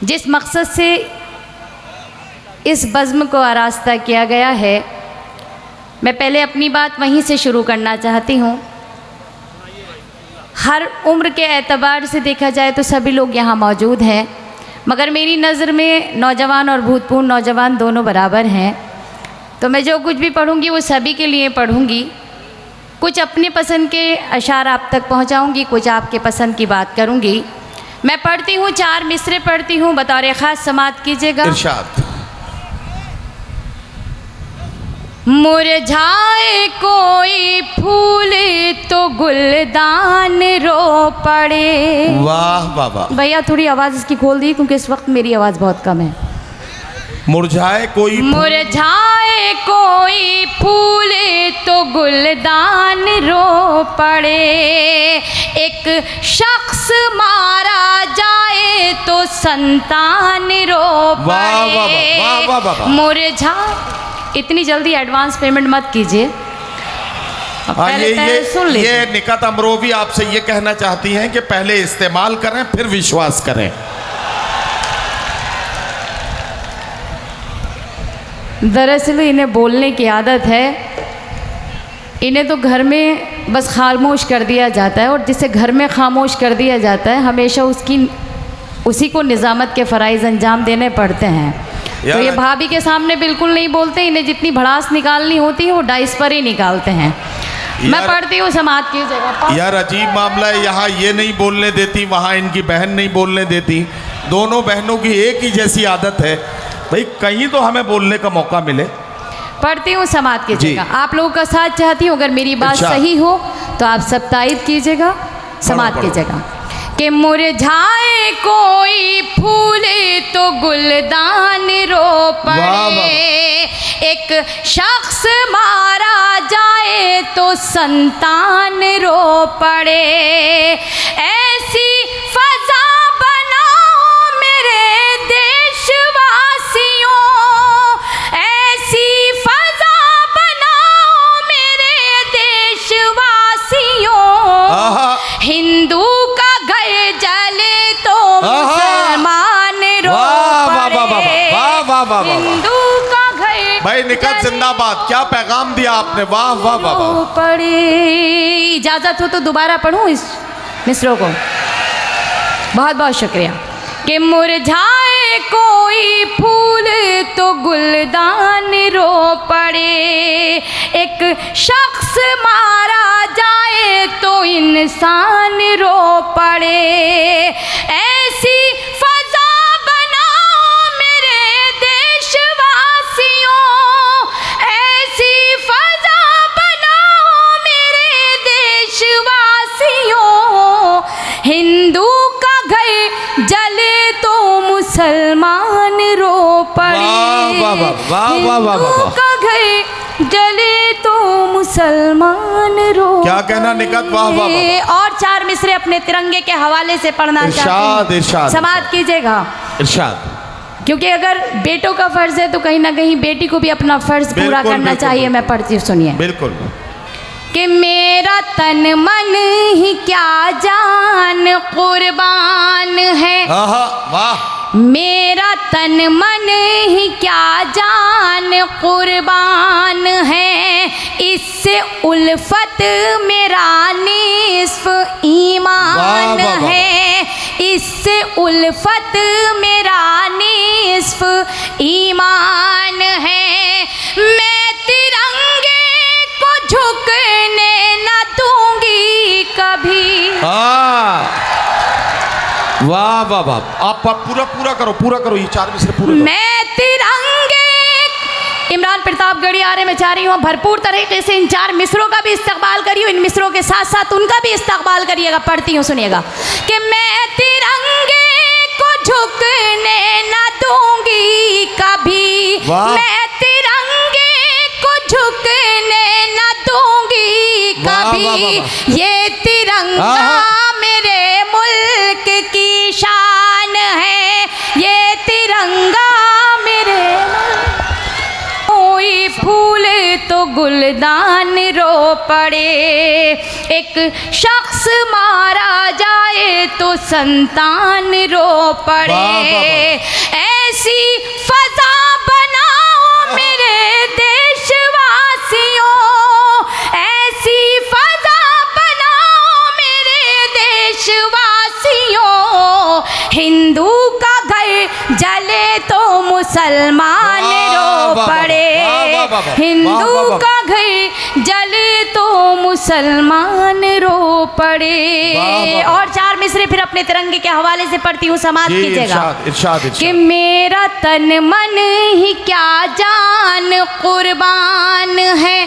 जिस मकसद से इस बज़्म को आरास्ता किया गया है, मैं पहले अपनी बात वहीं से शुरू करना चाहती हूँ। हर उम्र के एतबार से देखा जाए तो सभी लोग यहाँ मौजूद हैं, मगर मेरी नज़र में नौजवान और भूतपूर्व नौजवान दोनों बराबर हैं। तो मैं जो कुछ भी पढ़ूँगी वो सभी के लिए पढ़ूँगी। कुछ अपने पसंद के अशार आप तक पहुँचाऊँगी, कुछ आपके पसंद की बात करूँगी। मैं पढ़ती हूँ, 4 मिसरे पढ़ती हूँ, बतौर ख़ास समाअत कीजिएगा। इरशाद। मुरझाए कोई फूल तो गुलदान रो पड़े। वाह वाह वाह। भैया थोड़ी आवाज़ इसकी खोल दी क्योंकि इस वक्त मेरी आवाज़ बहुत कम है। मुरझाए कोई फूल तो गुलदान रो पड़े, एक शख्स मारा जाए तो संतान रो पड़े। मुरझा, इतनी जल्दी एडवांस पेमेंट मत कीजिए। ये निकात अमरोवी आपसे ये कहना चाहती हैं कि पहले इस्तेमाल करें फिर विश्वास करें। दरअसल इन्हें बोलने की आदत है, इन्हें तो घर में बस खामोश कर दिया जाता है, और जिसे घर में खामोश कर दिया जाता है हमेशा उसी को निज़ामत के फ़राइज़ अंजाम देने पड़ते हैं। तो ये भाभी के सामने बिल्कुल नहीं बोलते, इन्हें जितनी भड़ास निकालनी होती है वो डाइस पर ही निकालते हैं। मैं पढ़ती हूँ, समाअत की जगह। यार अजीब मामला है, यहाँ ये नहीं बोलने देती, वहाँ इनकी बहन नहीं बोलने देती। दोनों बहनों की एक ही जैसी आदत है। भाई कहीं तो हमें बोलने का मौका मिले। पढ़ती हूँ, समाअत कीजिएगा। आप लोगों का साथ चाहती हूँ, अगर मेरी बात सही हो तो आप सब तायद कीजिएगा, समाअत कीजिएगा। कि मुरझाए कोई फूल तो गुलदान रो पड़े, एक शख्स मारा जाए तो संतान रो पड़े। ऐसी फजा बनाओ मेरे देशवासियों, ऐसी फजा बनाओ मेरे देशवासियों। हिंदू का घर जले तो मुसलमान रो पड़े, हिंदू का घर। भाई निकात जिंदाबाद, क्या पैगाम दिया आपने। वाह वाह वाह वाह। पढ़े, इजाज़त हो तो दोबारा पढ़ूँ इस मिसरों को। बहुत बहुत शुक्रिया। कि मुरझाए कोई फूल तो गुलदान रो पड़े, एक शख्स मारा जाए तो इंसान रो पड़े। ऐसी फजा बनाओ मेरे देशवासियों, ऐसी फजा बनाओ मेरे देशवासियों। हिंदू का घर जले तो मुसलमान रो पड़े, हिंदू का घर जले तो मुसलमान रो। क्या कहना निकात। वाह वाह वाह। और 4 मिसरे अपने तिरंगे के हवाले से पढ़ना इरशाद इरशाद। समाअत कीजिएगा। इरशाद। क्योंकि अगर बेटों का फर्ज है तो कहीं ना कहीं बेटी को भी अपना फर्ज पूरा करना चाहिए। मैं पढ़ती हूँ, सुनिए। बिल्कुल। कि मेरा तन मन ही क्या जान कुर्बान है, वाह। मेरा तन मन ही क्या जान कुर्बान है, इससे उल्फत मेरा निस्फ ईमान है, इससे उल्फत मेरा निस्फ ईमान है। मैं तिरंगे को झुकने न दूंगी कभी। वाह वाह वाह। आप पूरा करो ये 4 मिसरे पूरे। मैं तिरंगे, इमरान प्रतापगढ़ी आ रहे, मैं चाह रही हूँ भरपूर तरीके से इन 4 मिसरों का भी इस्तकबाल करिए, इन मिसरों के साथ साथ उनका भी इस्तकबाल करिएगा। पढ़ती हूँ, सुनिएगा। कि मैं तिरंगे को झुकने न दूंगी कभी, मैं तिरंगे को झुकने न दूंगी कभी। ये तिरंगा मेरे मुल्क की शान है, ये तिरंगा मेरे। कोई फूल तो गुलदान रो पड़े, एक शख्स मारा जाए तो संतान रो पड़े। वाह। ऐसी फजा बनाओ मेरे देशवासियों, ऐसी फजा बनाओ मेरे देशवासियों, हिंदू का घर जले तो मुसलमान रो पड़े, हिंदू का घर जले तो मुसलमान रो पड़े। और 4 मिसरे फिर अपने तिरंगे के हवाले से पढ़ती हूँ, समाप्त कीजिएगा। कि मेरा तन मन ही क्या जान कुर्बान है,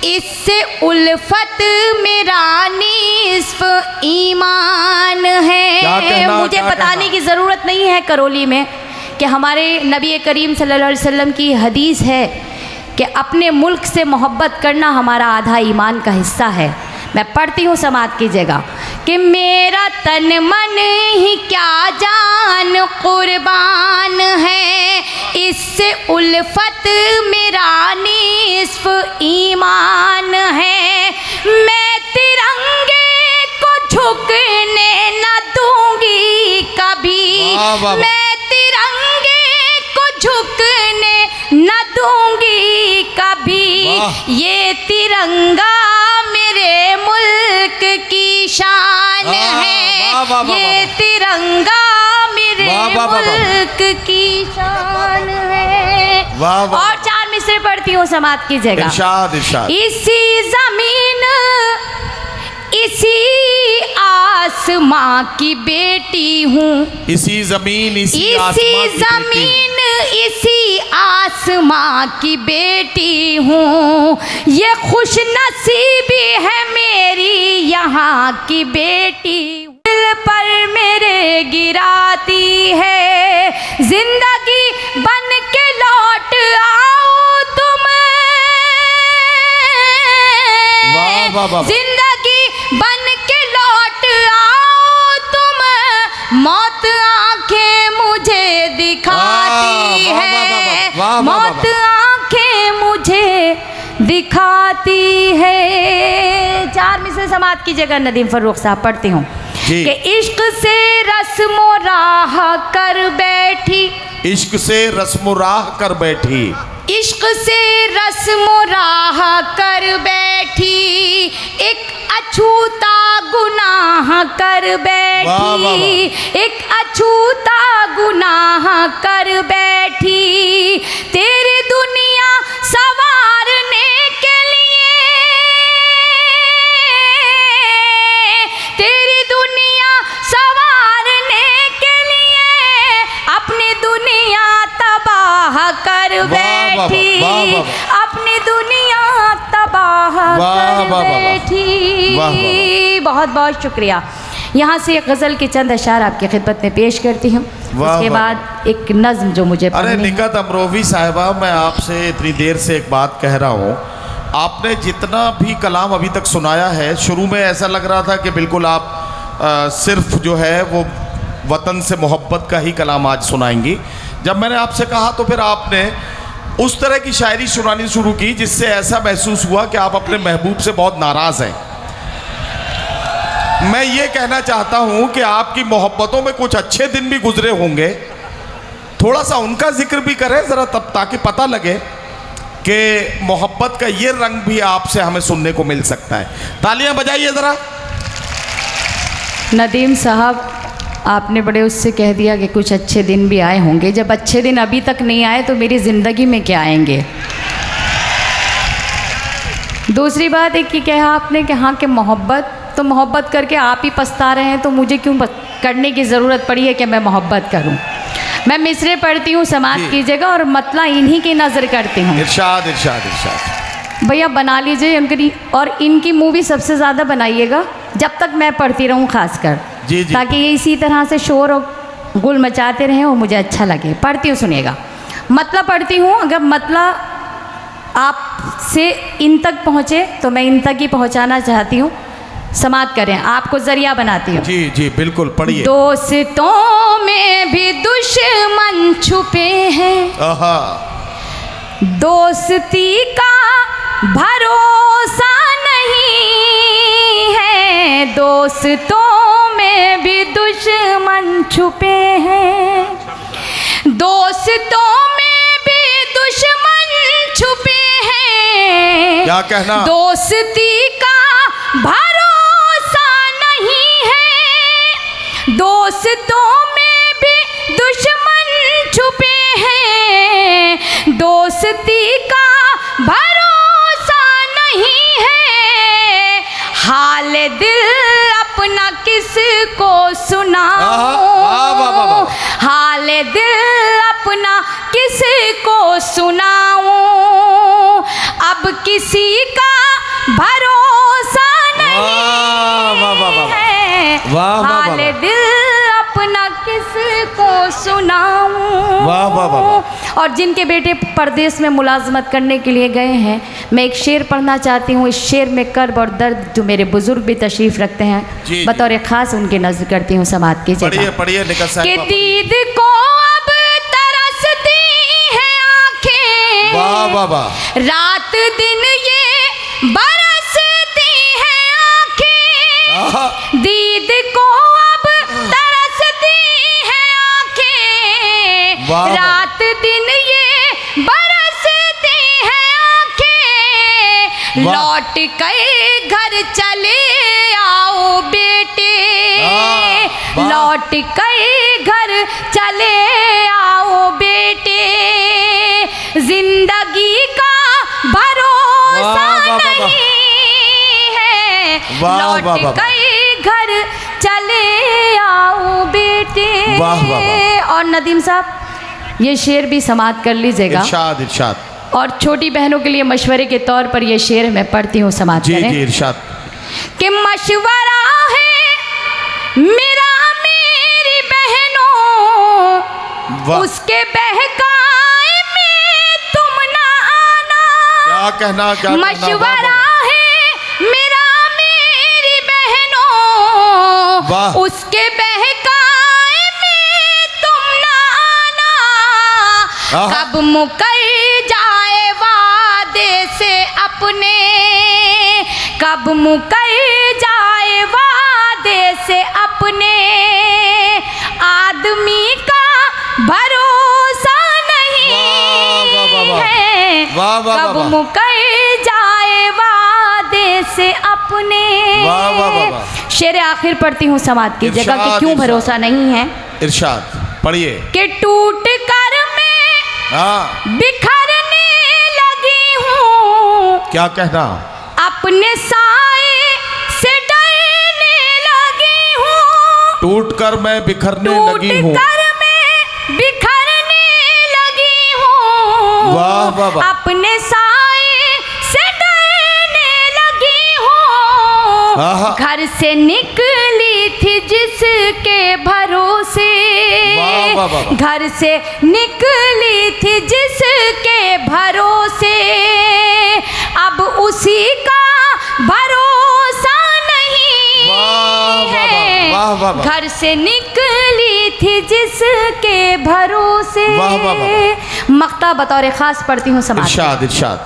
इससे उल्फत मेरा निस्फ ईमान है। मुझे बताने की ज़रूरत नहीं है करौली में कि हमारे नबी करीम सल्लल्लाहु अलैहि वसल्लम की हदीस है कि अपने मुल्क से मोहब्बत करना हमारा आधा ईमान का हिस्सा है। मैं पढ़ती हूँ, समाप्त कीजिएगा। कि मेरा तन मन ही क्या जान कुर्बान है, इससे उल्फत मेरा निस्फ ईमान है। मैं तिरंगे को झुकने न दूंगी कभी, मैं तिरंगे को झुकने न दूंगी कभी, ये तिरंगा मेरे मुल्क की शान है, ये तिरंगा मेरे मुल्क की शान है। और 4 मिसरे पढ़ती हूँ, समाप्त कीजिएगा। इरशाद इरशाद। इसी जमीन इसी आसमां की बेटी हूँ, इसी जमीन इसी जमीन इसी आसमां की बेटी हूँ, ये खुश नसीबी है मेरी यहाँ की बेटी। दिल पर मेरे गिराती है, जिंदगी बन के लौट आओ तुम, जिंदगी बन के लौट आओ तुम, मौत आंखें मुझे दिखाती है, मौत आंखें मुझे दिखाती है। 4 मिसरे समाप्त कीजिएगा। नदीम फर्रुख साहब पढ़ती हूँ कि इश्क से रस्मो राह कर बैठी, इश्क से रस्म राह कर बैठी, इश्क से रस्म राह कर बैठी, एक अछूता गुनाह कर बैठी, एक अछूता गुनाह कर बैठी, तेरी दुनिया संवारने के लिए, तेरी दुनिया संवारने के लिए अपनी दुनिया तबाह कर बैठी, अपनी दुनिया तबाह कर बैठी। बहुत बहुत शुक्रिया। यहाँ से एक गज़ल के चंद अशार आपकी खिदमत में पेश करती हूँ, उसके बाद एक नज़्म जो मुझे अरे निकत अमरोवी साहिबा, मैं आपसे इतनी देर से एक बात कह रहा हूँ। आपने जितना भी कलाम अभी तक सुनाया है, शुरू में ऐसा लग रहा था कि बिल्कुल आप सिर्फ जो है वो वतन से मोहब्बत का ही कलाम आज सुनाएंगी। जब मैंने आपसे कहा तो फिर आपने उस तरह की शायरी सुनानी शुरू की जिससे ऐसा महसूस हुआ कि आप अपने महबूब से बहुत नाराज़ हैं। मैं ये कहना चाहता हूँ कि आपकी मोहब्बतों में कुछ अच्छे दिन भी गुजरे होंगे, थोड़ा सा उनका जिक्र भी करें ज़रा, तब ताकि पता लगे कि मोहब्बत का ये रंग भी आपसे हमें सुनने को मिल सकता है। तालियां बजाइए ज़रा। नदीम साहब, आपने बड़े उससे कह दिया कि कुछ अच्छे दिन भी आए होंगे। जब अच्छे दिन अभी तक नहीं आए तो मेरी ज़िंदगी में क्या आएंगे। दूसरी बात एक कि कहा आपने कि हाँ कि मोहब्बत, तो मोहब्बत करके आप ही पछता रहे हैं, तो मुझे क्यों करने की ज़रूरत पड़ी है कि मैं मोहब्बत करूं। मैं मिसरे पढ़ती हूँ, समाप्त कीजिएगा, और मतलब इन्हीं की नज़र करती हूँ। इरशाद इरशाद इरशाद। भैया बना लीजिए उनकी, और इनकी मूवी सबसे ज़्यादा बनाइएगा जब तक मैं पढ़ती रहूँ, खासकर जी जी, ताकि ये इसी तरह से शोर और गुल मचाते रहें और मुझे अच्छा लगे। पढ़ती हूँ, सुनिएगा। मतलब पढ़ती हूँ, अगर मतलब आपसे इन तक पहुँचे तो मैं इन तक ही पहुँचाना चाहती हूँ। समाप्त करें, आपको जरिया बनाती हूँ। जी जी बिल्कुल, पढ़िए। दोस्तों में भी दुश्मन छुपे हैं, दोस्ती का भरोसा नहीं है, दोस्तों में में भी दुश्मन छुपे हैं, दोस्तों में भी दुश्मन छुपे हैं। क्या कहना? दोस्ती का भरोसा नहीं है, दोस्तों में भी दुश्मन छुपे हैं, दोस्ती का भरोसा नहीं है। हाल दिल अपना किसको सुनाऊं, हाल दिल अपना किसको सुनाऊं, अब किसी का भरोसा नहीं है। हाल दिल अपना किसको सुनाऊं। वाह वाह वाह। और जिनके बेटे परदेश में मुलाजमत करने के लिए गए हैं, मैं एक शेर पढ़ना चाहती हूँ। इस शेर में कर्ब और दर्द जो मेरे बुजुर्ग भी तशरीफ रखते हैं, बतौर खास उनकी नज़र करती हूँ समात की जगह। पढ़िए निकल साहब। कि दीद को अब तरसती है आंखें, वाह वाह वाह। रात दिन ये बरसती है आंखें, दीद को अब तरसती है आंखें, रात दिन ये बरसती है आंखें। लौट कर घर चले आओ बेटे, लौट कर घर चले आओ बेटे, जिंदगी का भरोसा नहीं है, लौट कर घर चले आओ बेटे। और नदीम साहब ये शेर भी समाप्त कर लीजिएगा। इरशाद इरशाद। और छोटी बहनों के लिए मशवरे के तौर पर ये शेर मैं पढ़ती हूँ, समाप्त करें। जी इरशाद। कि मशवरा है मेरा मेरी बहनों, उसके बहकाए में तुम ना आना। क्या कहना? क्या मशवरा है मेरा मेरी बहनों, उसके बहकाए में तुम ना आना। कब मुकर जाए वादे से अपने, कब मुकर जाए वादे से अपने, आदमी का भरोसा नहीं है। कब मुकर जाए वादे से अपने। शेर आखिर पढ़ती हूँ समात की जगह कि क्यों भरोसा नहीं है। इरशाद पढ़िए। कि टूट कर मैं बिखरने लगी हूँ, क्या कहना? अपने साए से डरने लगी हूँ, टूट कर मैं बिखरने लगी हूँ, टूट कर मैं बिखरने लगी हूँ। वाह वाह वाह। अपने साए से डरने लगी हूँ, घर से निकली थी जिसके भरोसे, घर से निकली थी जिसके भरोसे, अब उसी का भरोसा नहीं है। घर से निकली थी जिसके भरोसे। मक्ता बतौर खास पढ़ती हूँ समाज। इरशाद इरशाद।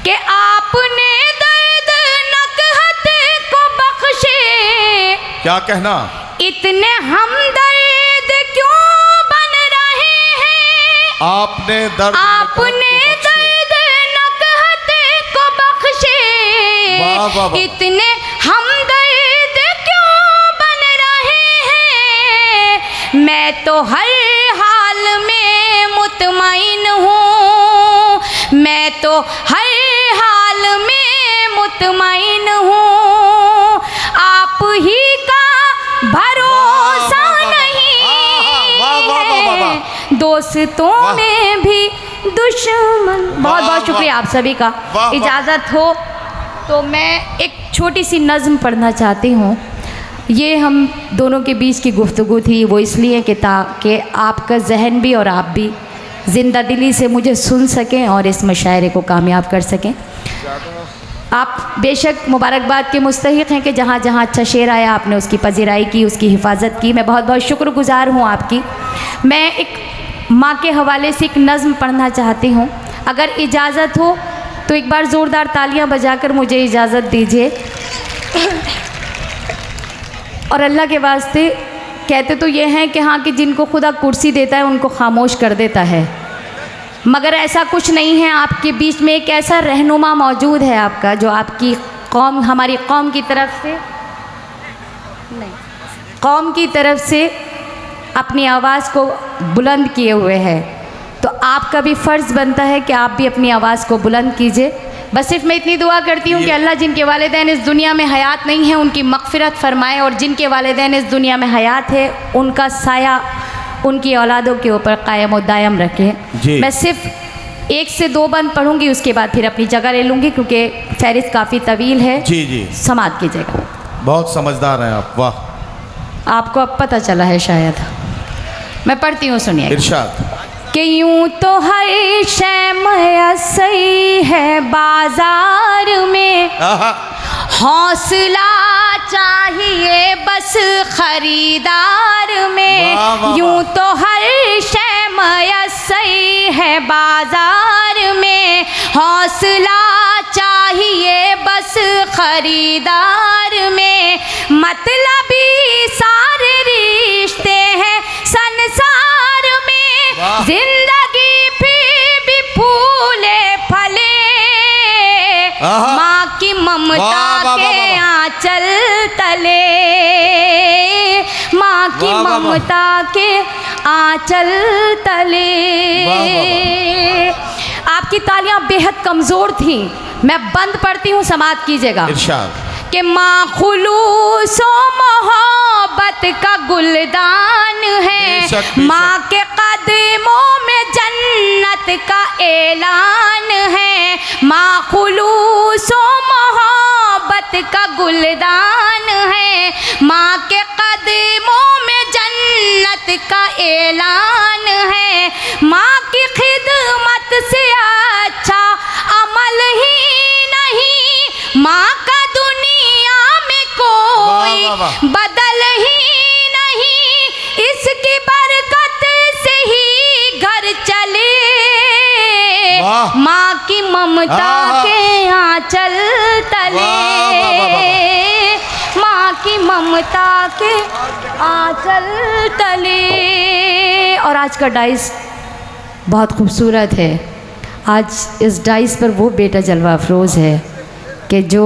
कि आपने दर्द नकहत को बख्शे, क्या कहना? इतने हमदर्द क्यों बन रहे हैं। आपने दर्द नकहत को बख्शे, इतने हमदर्द क्यों बन रहे हैं। मैं तो हर हाल में मुतमईन हूँ, मैं तो हर हाल में मुतमईन हूँ, आप ही का भरोसा नहीं है, दोस्तों में भी दुश्मन। बहुत बहुत शुक्रिया आप सभी का। इजाज़त हो तो मैं एक छोटी सी नज़्म पढ़ना चाहती हूँ। ये हम दोनों के बीच की गुफ्तगू थी, वो इसलिए कि ताकि आपका जहन भी और आप भी ज़िंदा दिली से मुझे सुन सकें और इस मुशायरे को कामयाब कर सकें। आप बेशक मुबारकबाद के मुस्तहिक़ हैं कि जहाँ जहाँ अच्छा शेर आया आपने उसकी पजीराई की, उसकी हिफाजत की। मैं बहुत बहुत शुक्रगुज़ार हूँ आपकी। मैं एक माँ के हवाले से एक नज़्म पढ़ना चाहती हूँ, अगर इजाज़त हो तो एक बार ज़ोरदार तालियां बजाकर मुझे इजाज़त दीजिए। और अल्लाह के वास्ते कहते तो ये हैं कि हाँ कि जिनको खुदा कुर्सी देता है उनको खामोश कर देता है, मगर ऐसा कुछ नहीं है। आपके बीच में एक ऐसा रहनुमा मौजूद है आपका जो आपकी कौम, हमारी कौम की तरफ से नहीं, कौम की तरफ से अपनी आवाज़ को बुलंद किए हुए है। तो आपका भी फ़र्ज़ बनता है कि आप भी अपनी आवाज़ को बुलंद कीजिए। बस सिर्फ मैं इतनी दुआ करती हूँ कि अल्लाह जिनके वालिदैन इस दुनिया में हयात नहीं है उनकी मग़फ़िरत फ़रमाए, और जिनके वालिदैन इस दुनिया में हयात है उनका साया उनकी औलादों के ऊपर कायम और दायम रखे। मैं सिर्फ 1 से 2 बंद पढ़ूँगी, उसके बाद फिर अपनी जगह ले लूँगी क्योंकि फहरिस्त काफ़ी तवील है। जी जी, समात कीजिएगा। बहुत समझदार हैं आप, वाह। आपको अब पता चला है शायद। मैं पढ़ती हूँ, सुनिए। इरशाद कि यूं तो हर शय मयस्सर है बाजार में, हौसला चाहिए बस खरीदार में। वाह, वाह, यूं तो हर शय मयस्सर है बाजार में, हौसला चाहिए बस खरीदार में। मतलबी सारे रिश्ते हैं संसार में, जिंदगी भी फूले फले माँ की ममता के आंचल तले, माँ की ममता के आंचल तले। आपकी तालियां बेहद कमज़ोर थीं। मैं बंद पढ़ती हूँ, समात कीजिएगा। इरशाद कि माँ खुलूस मोहब्बत का गुलदान है, माँ के कदमों में जन्नत का ऐलान है। माँ खुलूस मोहब्बत का गुलदान है, माँ के कदमों में जन्नत का ऐलान है। माँ की खिदमत से अच्छा अमल ही नहीं, माँ का दुनिया में कोई बदल ही नहीं, इसकी बरकत से ही घर चले। माँ की ममता के आंचल तले, माँ की ममता के आंचल तले। और आज का डाइस बहुत खूबसूरत है। आज इस डाइस पर वो बेटा जलवा अफरोज़ है कि जो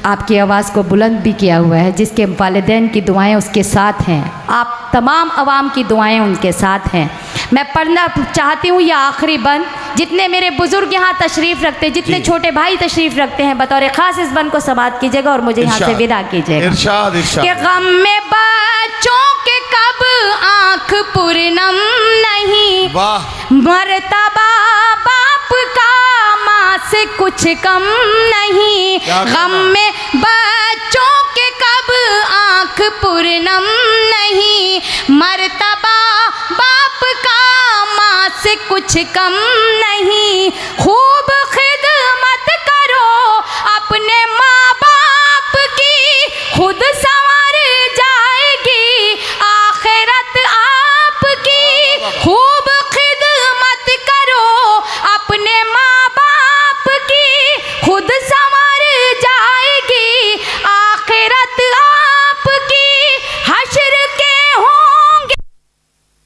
आपकी आवाज़ को बुलंद भी किया हुआ है, जिसके वालिदैन की दुआएं उसके साथ हैं। आप तमाम अवाम की दुआएं उनके साथ हैं। मैं पढ़ना चाहती हूँ यह आखिरी बंद, जितने मेरे बुज़ुर्ग यहाँ तशरीफ़ रखते हैं, जितने छोटे भाई तशरीफ़ रखते हैं, बतौर ख़ास इस बंद को समात कीजिएगा और मुझे यहाँ से विदा कीजिएगा। इरशाद इरशाद। कि गम में बच्चों के कब आँख पुरनम नहीं, मर्तबा बाप का माँ से कुछ कम नहीं। गम में बच्चों के कब आँख पुरनम नहीं, मर्तबा बाप का माँ से कुछ कम नहीं। खूब